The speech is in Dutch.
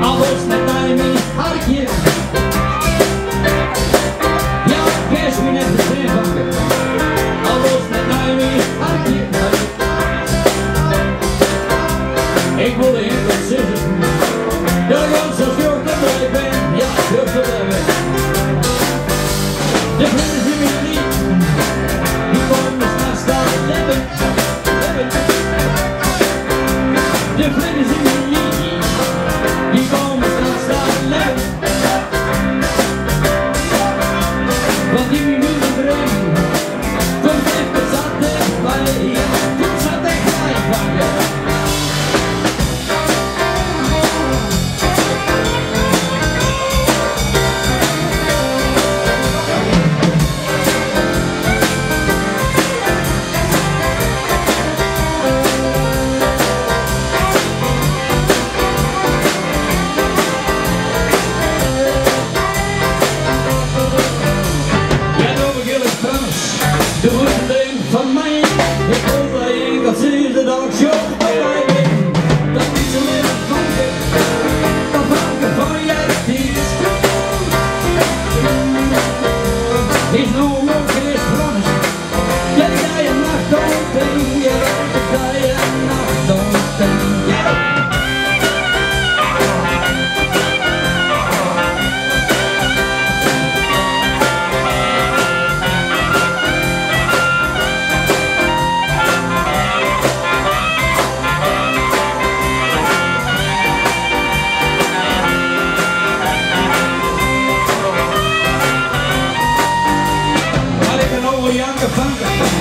Alles met mij in hartje. Ja, kerst me net de zin. Alles met mij in hartje. Ik wil de hint zitten. De ganse fjord dat ik ben. Ja, fjord dat ik ben. De vrienden zien me niet. Die komen straks staan leven. De vrienden zien me niet. Die komen straks staan leven. Want die minuten brengen. Komt even zat dichtbij. Komt zat dichtbij van je. De woorden van mij, ik hoop dat je kan zien dat ik zo bij mij ben. Dat is alleen een vanken, dat vanken van je artiest. Is nog een is Frans, jij ga je nacht dood, je ga je nacht dood. Janke vanken.